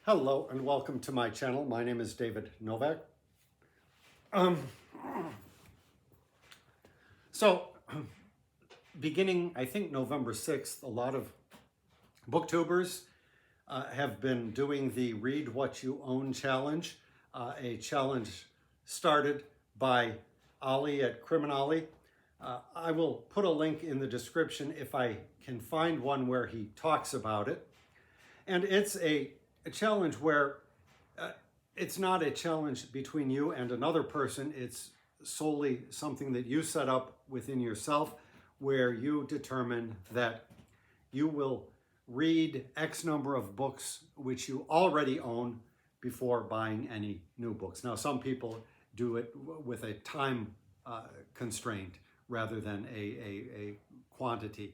Hello and welcome to my channel. My name is David Novak. Um, so, beginning, I think, November 6th, a lot of booktubers have been doing the Read What You Own challenge, a challenge started by Ali at Criminali. I will put a link in the description if I can find one where he talks about it. And it's a challenge where it's not a challenge between you and another person. It's solely something that you set up within yourself, where you determine that you will read X number of books which you already own before buying any new books. Now, some people do it with a time constraint rather than a quantity.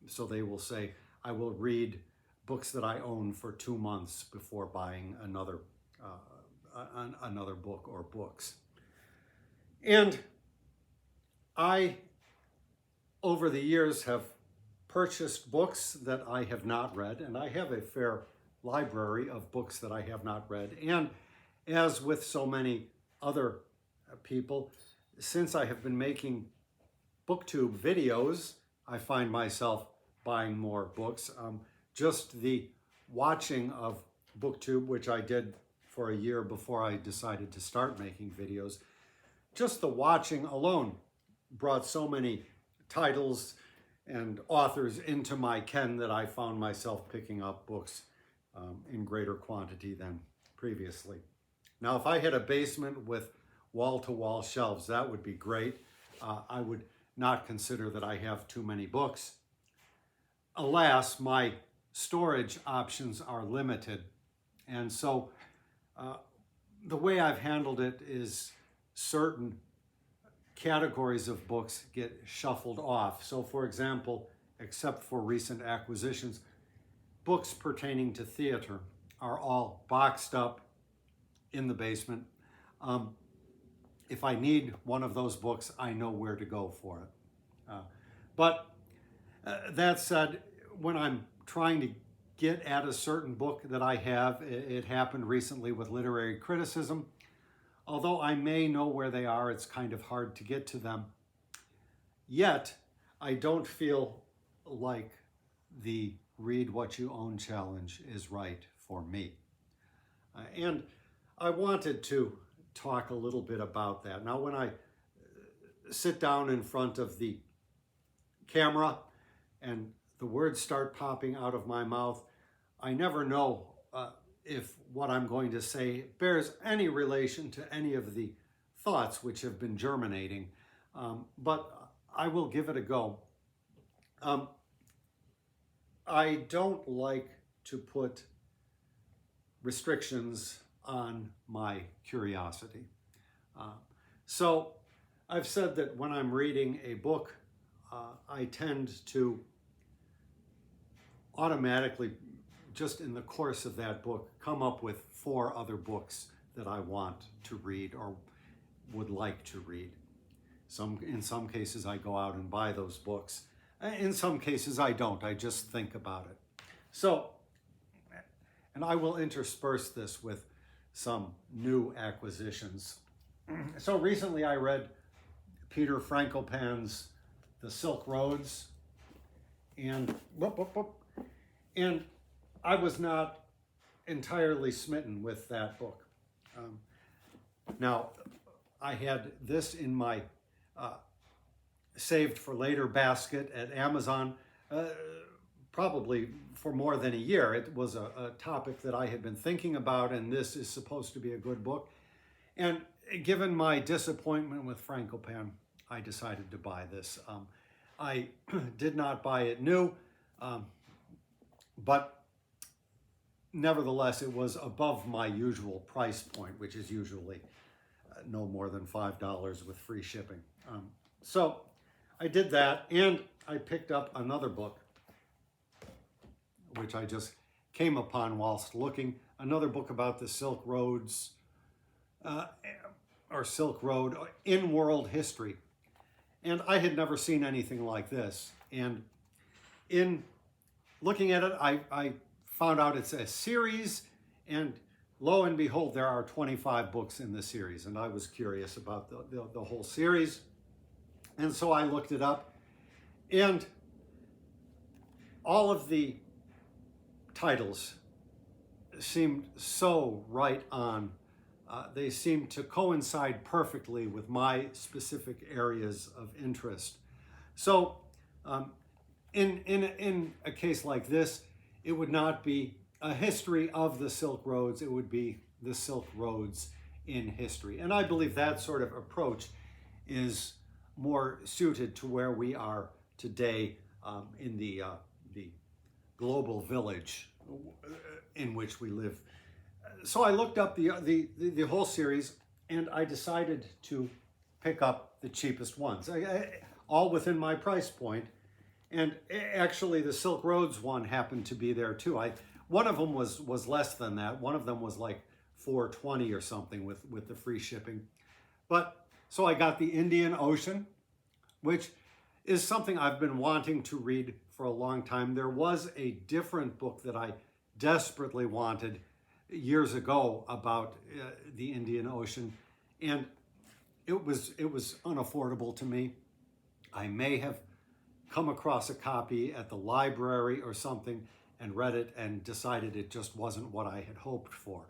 So they will say, I will read books that I own for 2 months before buying another book or books. And I, over the years, have purchased books that I have not read, and I have a fair library of books that I have not read. And as with so many other people, since I have been making booktube videos, I find myself buying more books. Just the watching of booktube, which I did for a year before I decided to start making videos, just the watching alone brought so many titles and authors into my ken that I found myself picking up books in greater quantity than previously. Now, if I had a basement with wall-to-wall shelves, that would be great. I would not consider that I have too many books. Alas, my storage options are limited. And so the way I've handled it is certain categories of books get shuffled off. So for example, except for recent acquisitions, books pertaining to theater are all boxed up in the basement. If I need one of those books, I know where to go for it. But that said, when I'm trying to get at a certain book that I have, it happened recently with literary criticism. Although I may know where they are, it's kind of hard to get to them. Yet, I don't feel like the Read What You Own challenge is right for me. And I wanted to talk a little bit about that. Now, when I sit down in front of the camera and the words start popping out of my mouth, I never know if what I'm going to say bears any relation to any of the thoughts which have been germinating, but I will give it a go. I don't like to put restrictions on my curiosity. So I've said that when I'm reading a book, I tend to automatically, just in the course of that book, come up with 4 other books that I want to read or would like to read. In some cases, I go out and buy those books. In some cases, I don't. I just think about it. So, and I will intersperse this with some new acquisitions. So recently I read Peter Frankopan's The Silk Roads, and I was not entirely smitten with that book. Now, I had this in my saved for later basket at Amazon probably for more than a year. It was a topic that I had been thinking about, and this is supposed to be a good book. And given my disappointment with Frankopan, I decided to buy this. I did not buy it new, but nevertheless, it was above my usual price point, which is usually no more than $5 with free shipping. So I did that, and I picked up another book, which I just came upon whilst looking. Another book about the Silk Roads, or Silk Road in world history. And I had never seen anything like this. And in looking at it, I found out it's a series, and lo and behold, there are 25 books in the series, and I was curious about the whole series, and so I looked it up, and all of the titles seemed so right on. They seemed to coincide perfectly with my specific areas of interest. So in a case like this, it would not be a history of the Silk Roads, it would be the Silk Roads in history. And I believe that sort of approach is more suited to where we are today in the global village in which we live. So I looked up the whole series, and I decided to pick up the cheapest ones, all within my price point. And actually, the Silk Roads one happened to be there too. One of them was less than that. One of them was like $4.20 or something with the free shipping. But so I got the Indian Ocean, which is something I've been wanting to read for a long time. There was a different book that I desperately wanted years ago about the Indian Ocean, and it was unaffordable to me. I may have come across a copy at the library or something and read it and decided it just wasn't what I had hoped for.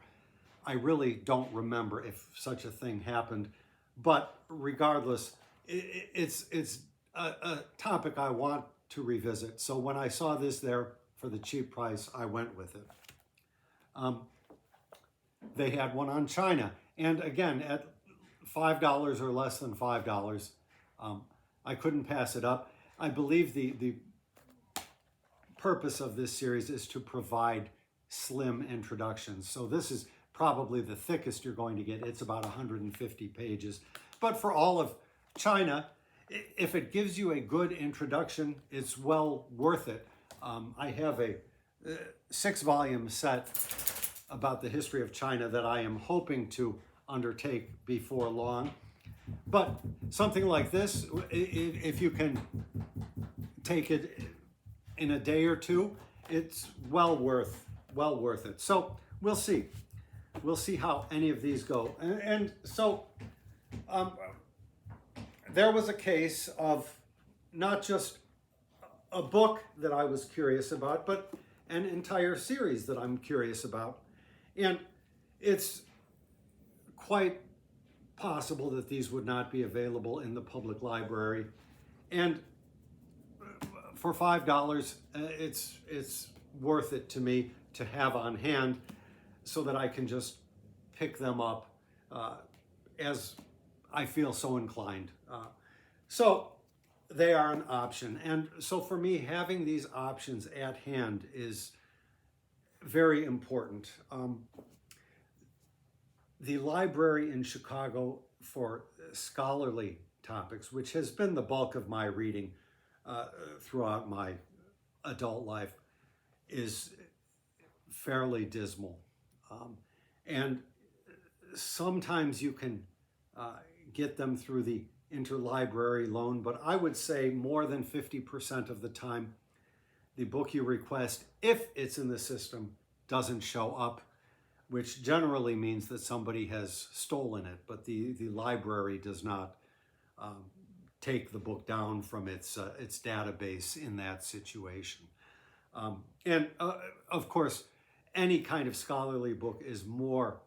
I really don't remember if such a thing happened, but regardless, it's a topic I want to revisit. So when I saw this there for the cheap price, I went with it. They had one on China, and again, at $5 or less than $5, I couldn't pass it up. I believe the purpose of this series is to provide slim introductions. So this is probably the thickest you're going to get. It's about 150 pages. But for all of China, if it gives you a good introduction, it's well worth it. I have a 6-volume set about the history of China that I am hoping to undertake before long. But something like this, if you can take it in a day or two, it's well worth it. So we'll see. We'll see how any of these go. And so there was a case of not just a book that I was curious about, but an entire series that I'm curious about. And it's quite possible that these would not be available in the public library. And for $5, it's worth it to me to have on hand so that I can just pick them up as I feel so inclined. So they are an option. And so for me, having these options at hand is very important. The library in Chicago for scholarly topics, which has been the bulk of my reading throughout my adult life, is fairly dismal. And sometimes you can get them through the interlibrary loan, but I would say more than 50% of the time, the book you request, if it's in the system, doesn't show up, which generally means that somebody has stolen it, but the library does not take the book down from its database in that situation. And of course, any kind of scholarly book is more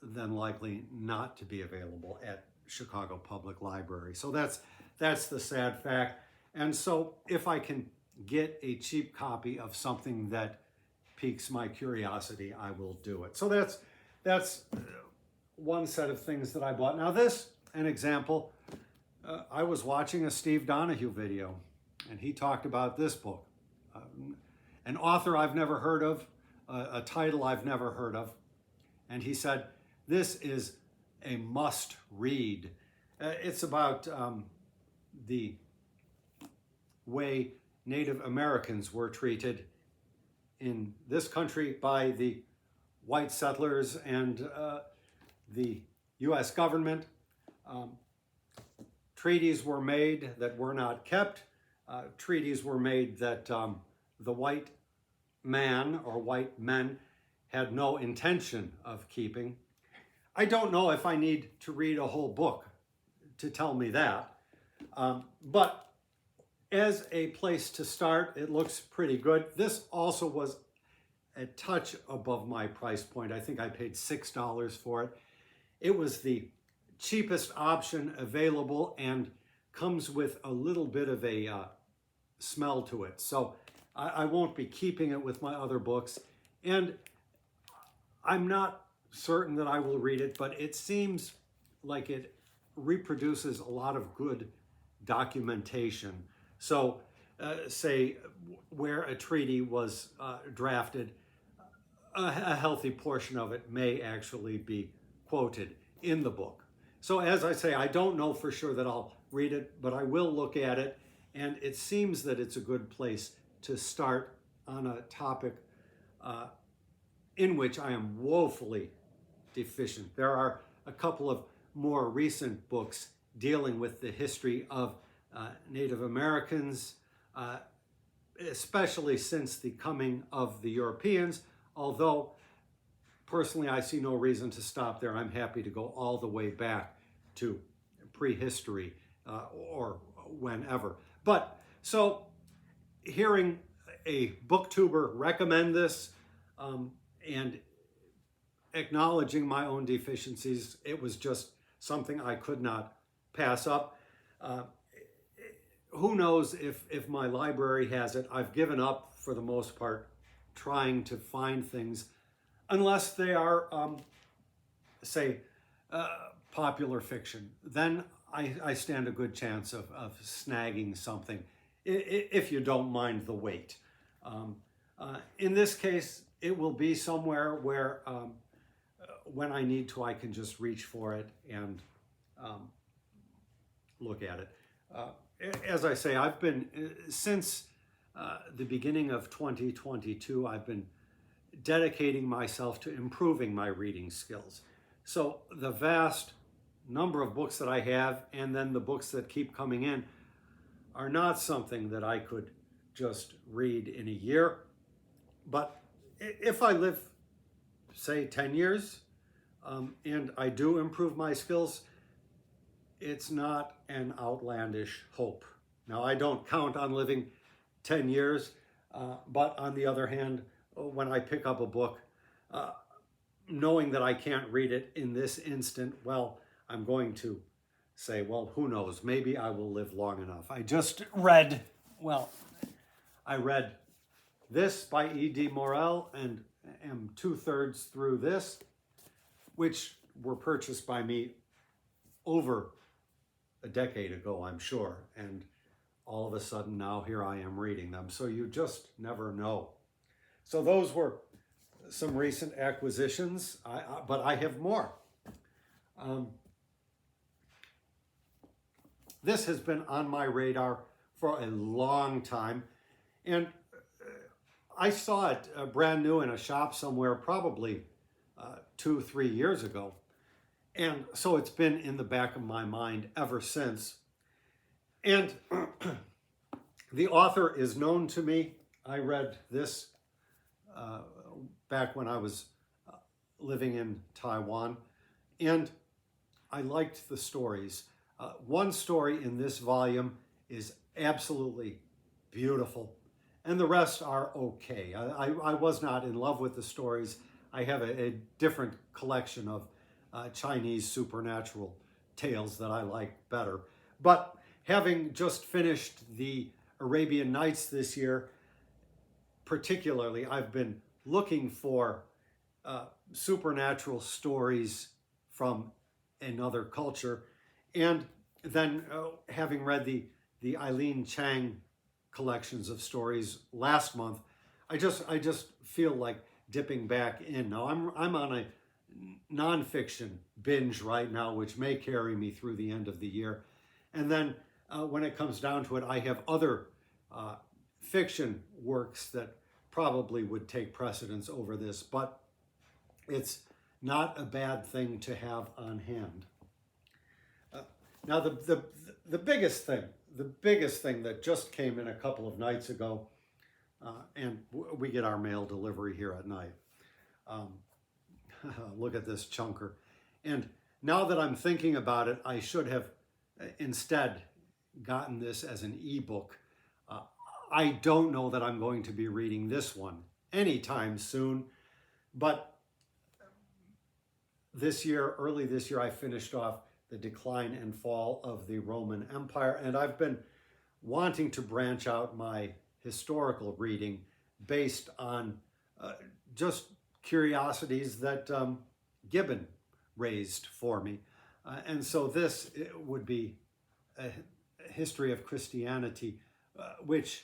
than likely not to be available at Chicago Public Library. So that's the sad fact. And so if I can get a cheap copy of something that piques my curiosity, I will do it. So that's one set of things that I bought. Now this, an example, I was watching a Steve Donahue video, and he talked about this book. An author I've never heard of, a title I've never heard of, and he said, this is a must read. It's about the way Native Americans were treated in this country by the white settlers and the U.S. government. Treaties were made that were not kept. Treaties were made that the white man or white men had no intention of keeping. I don't know if I need to read a whole book to tell me that, but as a place to start, it looks pretty good. This also was a touch above my price point. I think I paid $6 for it. It was the cheapest option available and comes with a little bit of a smell to it. So I won't be keeping it with my other books. And I'm not certain that I will read it, but it seems like it reproduces a lot of good documentation. So say where a treaty was drafted, a healthy portion of it may actually be quoted in the book. So as I say, I don't know for sure that I'll read it, but I will look at it. And it seems that it's a good place to start on a topic in which I am woefully deficient. There are a couple of more recent books dealing with the history of Native Americans, especially since the coming of the Europeans, although personally I see no reason to stop there. I'm happy to go all the way back to prehistory or whenever. But so hearing a booktuber recommend this and acknowledging my own deficiencies, it was just something I could not pass up. Who knows if my library has it? I've given up for the most part trying to find things unless they are, say, popular fiction. Then I stand a good chance of snagging something if you don't mind the wait. In this case, it will be somewhere where when I need to, I can just reach for it and look at it. As I say, I've been, since the beginning of 2022, I've been dedicating myself to improving my reading skills. So the vast number of books that I have and then the books that keep coming in are not something that I could just read in a year. But if I live, say, 10 years and I do improve my skills, it's not an outlandish hope. Now, I don't count on living 10 years, but on the other hand, when I pick up a book, knowing that I can't read it in this instant, well, I'm going to say, well, who knows? Maybe I will live long enough. I just read, I read this by E.D. Morel and am 2/3 through this, which were purchased by me over a decade ago, I'm sure. And all of a sudden now here I am reading them. So you just never know. So those were some recent acquisitions, but I have more. This has been on my radar for a long time. And I saw it brand new in a shop somewhere probably 2-3 years ago. And so it's been in the back of my mind ever since. And the author is known to me. I read this back when I was living in Taiwan. And I liked the stories. One story in this volume is absolutely beautiful. And the rest are okay. I was not in love with the stories. I have a different collection of Chinese supernatural tales that I like better. But having just finished the Arabian Nights this year, particularly, I've been looking for supernatural stories from another culture. And then having read the Eileen Chang collections of stories last month, I just feel like dipping back in. Now I'm on a nonfiction binge right now, which may carry me through the end of the year. And then when it comes down to it, I have other fiction works that probably would take precedence over this, but it's not a bad thing to have on hand. Now the biggest thing that just came in a couple of nights ago and we get our mail delivery here at night. Um, Look at this chunker. And now that I'm thinking about it, I should have instead gotten this as an ebook. I don't know that I'm going to be reading this one anytime soon, but early this year, I finished off The Decline and Fall of the Roman Empire, and I've been wanting to branch out my historical reading based on just curiosities that Gibbon raised for me. And so this would be a history of Christianity, which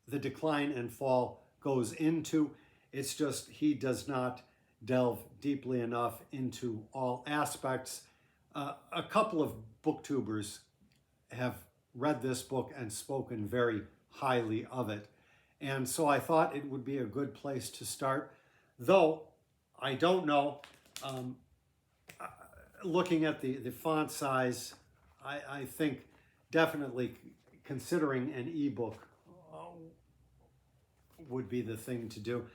The Decline and Fall goes into. It's just he does not delve deeply enough into all aspects. A couple of booktubers have read this book and spoken very highly of it. And so I thought it would be a good place to start, though I don't know. Looking at the font size, I think definitely considering an ebook would be the thing to do.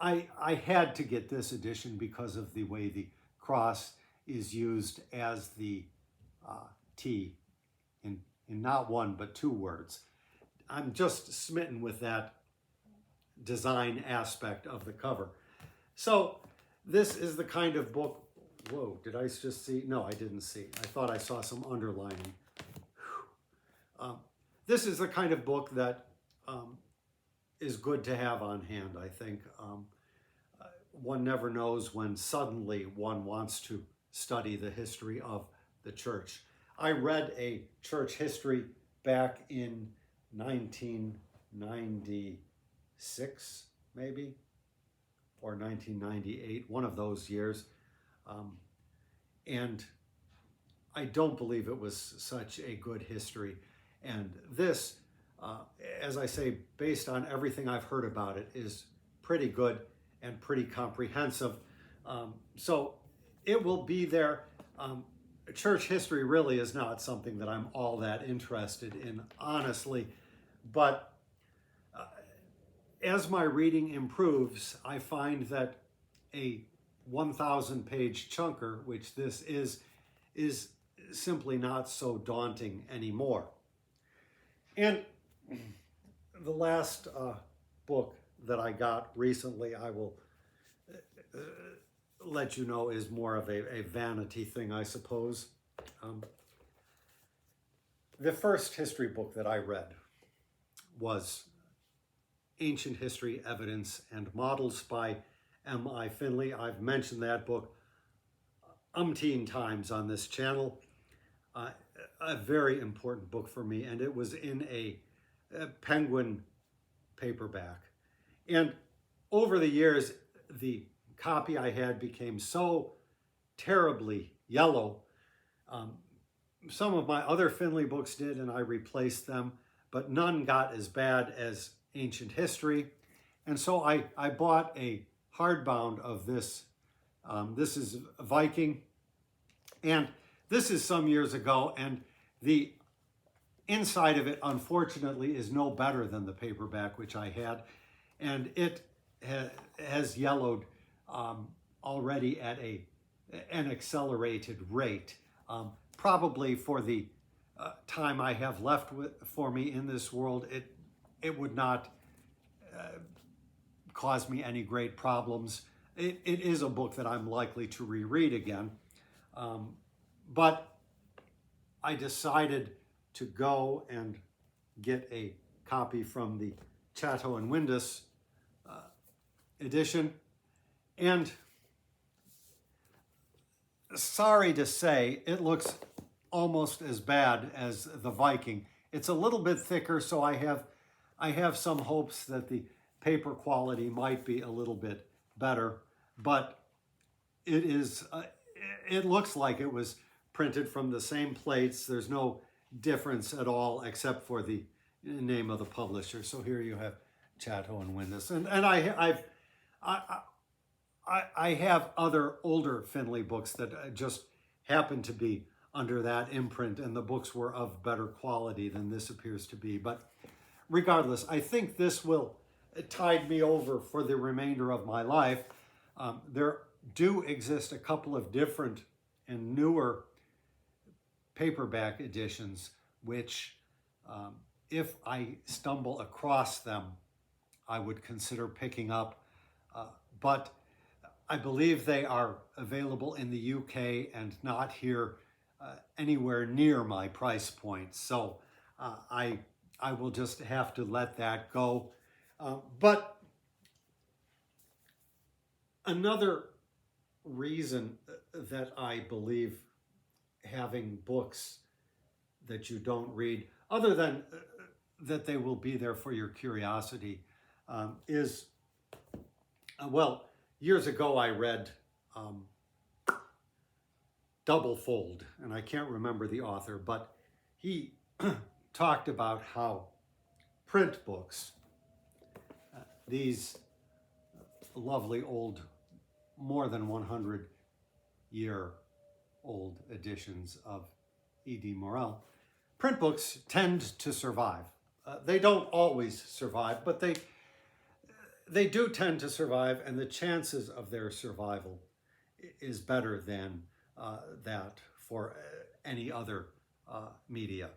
I had to get this edition because of the way the cross is used as the T in not one but two words. I'm just smitten with that design aspect of the cover. So this is the kind of book, whoa, did I just see? No, I didn't see. I thought I saw some underlining. This is the kind of book that is good to have on hand, I think. One never knows when suddenly one wants to study the history of the church. I read a church history back in 1996, maybe, or 1998, one of those years. And I don't believe it was such a good history. And this, as I say, based on everything I've heard about it, is pretty good and pretty comprehensive. So it will be there. Church history really is not something that I'm all that interested in, honestly. But as my reading improves, I find that a 1,000-page chunker, which this is simply not so daunting anymore. And the last book that I got recently, I will let you know, is more of a vanity thing, I suppose. The first history book that I read was Ancient History, Evidence, and Models by M.I. Finley. I've mentioned that book umpteen times on this channel. A very important book for me, and it was in a Penguin paperback. And over the years, the copy I had became so terribly yellow. Some of my other Finley books did, and I replaced them, but none got as bad as Ancient History. And so I bought a hardbound of this. This is Viking, and this is some years ago, and the inside of it, unfortunately, is no better than the paperback, which I had, and it has yellowed already at an accelerated rate. Probably for the time I have left for me in this world, it would not cause me any great problems. It is a book that I'm likely to reread again. But I decided to go and get a copy from the Chatto and Windus edition. And sorry to say, it looks almost as bad as the Viking. It's a little bit thicker, so I have some hopes that the paper quality might be a little bit better, but it looks like it was printed from the same plates. There's no difference at all except for the name of the publisher. So here you have Chatto and Windus, and I have other older Finley books that just happen to be under that imprint, and the books were of better quality than this appears to be. But regardless, I think this will tide me over for the remainder of my life. There do exist a couple of different and newer paperback editions, which if I stumble across them, I would consider picking up. But I believe they are available in the UK and not here anywhere near my price point. So I will just have to let that go. But another reason that I believe having books that you don't read, other than that they will be there for your curiosity, is, well, years ago I read Double Fold, and I can't remember the author, but he talked about how print books, these lovely old, more than 100-year-old editions of E.D. Morel, print books tend to survive. They don't always survive, but they do tend to survive, and the chances of their survival is better than that for any other media.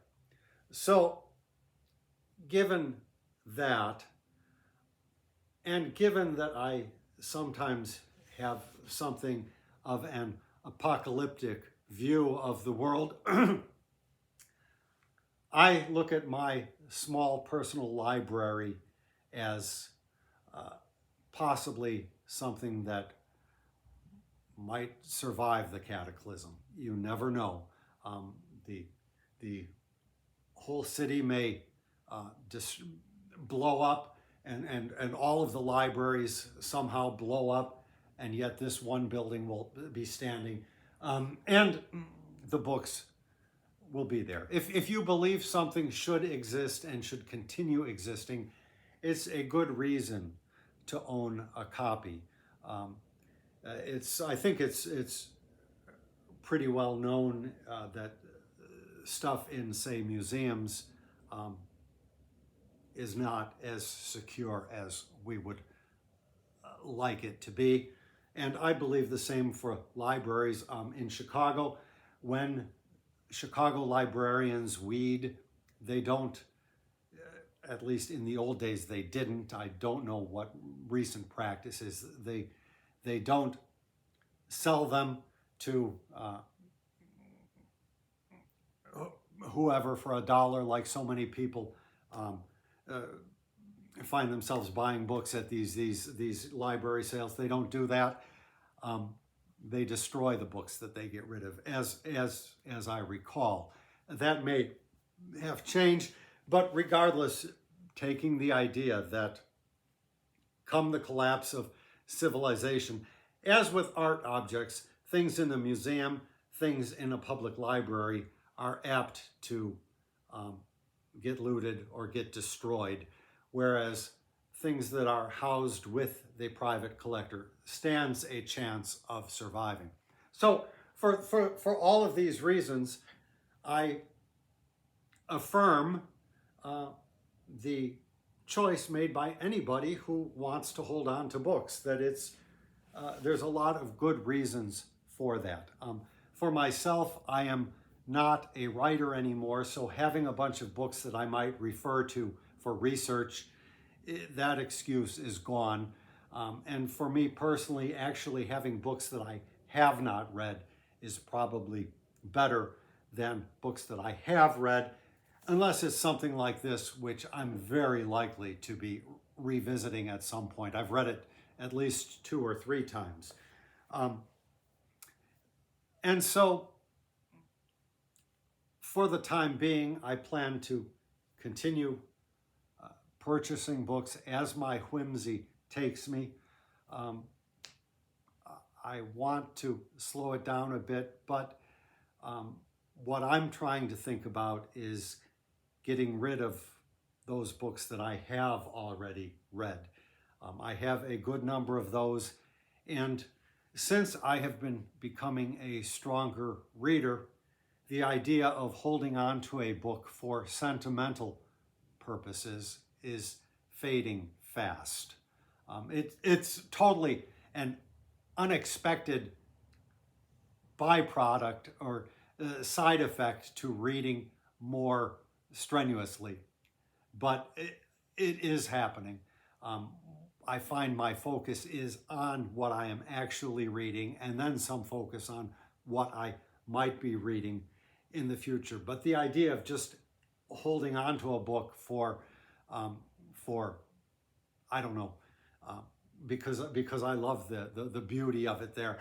So, given that, and given that I sometimes have something of an apocalyptic view of the world, I look at my small personal library as possibly something that might survive the cataclysm. You never know. The whole city may just blow up, and all of the libraries somehow blow up, and yet this one building will be standing, and the books will be there. If you believe something should exist and should continue existing, it's a good reason to own a copy. I think it's pretty well known that stuff in, say, museums is not as secure as we would like it to be. And I believe the same for libraries. In Chicago, when Chicago librarians weed, they don't, at least in the old days they didn't. I don't know what recent practice is. They don't sell them to whoever for $1, like so many people find themselves buying books at these library sales. They don't do that. They destroy the books that they get rid of, as I recall. That may have changed, but regardless, taking the idea that come the collapse of civilization, as with art objects, things in a museum, things in a public library are apt to get looted or get destroyed, whereas things that are housed with the private collector stands a chance of surviving. So for all of these reasons, I affirm the choice made by anybody who wants to hold on to books, that there's a lot of good reasons for that. For myself, I am not a writer anymore, so having a bunch of books that I might refer to for research, that excuse is gone. And for me personally, actually having books that I have not read is probably better than books that I have read, unless it's something like this, which I'm very likely to be revisiting at some point. I've read it at least 2 or 3 times. And so, for the time being, I plan to continue purchasing books as my whimsy takes me. I want to slow it down a bit, but what I'm trying to think about is getting rid of those books that I have already read. I have a good number of those, and since I have been becoming a stronger reader, the idea of holding on to a book for sentimental purposes is fading fast. It's totally an unexpected byproduct or side effect to reading more strenuously, but it is happening. I find my focus is on what I am actually reading, and then some focus on what I might be reading in the future. But the idea of just holding on to a book for I don't know, because I love the beauty of it there,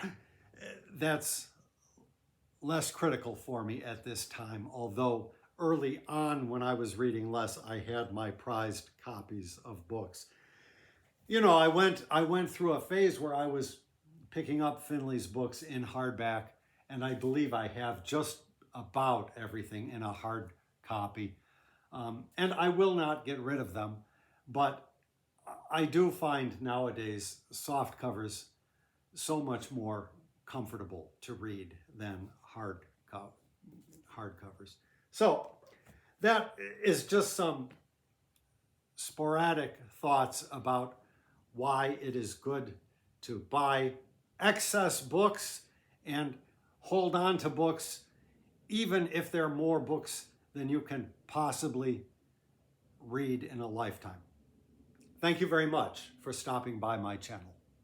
that's less critical for me at this time. Although early on, when I was reading less, I had my prized copies of books. You know, I went through a phase where I was picking up Finley's books in hardback, and I believe I have just about everything in a hard copy. And I will not get rid of them, but I do find nowadays soft covers so much more comfortable to read than hard covers. So that is just some sporadic thoughts about why it is good to buy excess books and hold on to books, even if there are more books than you can possibly read in a lifetime. Thank you very much for stopping by my channel.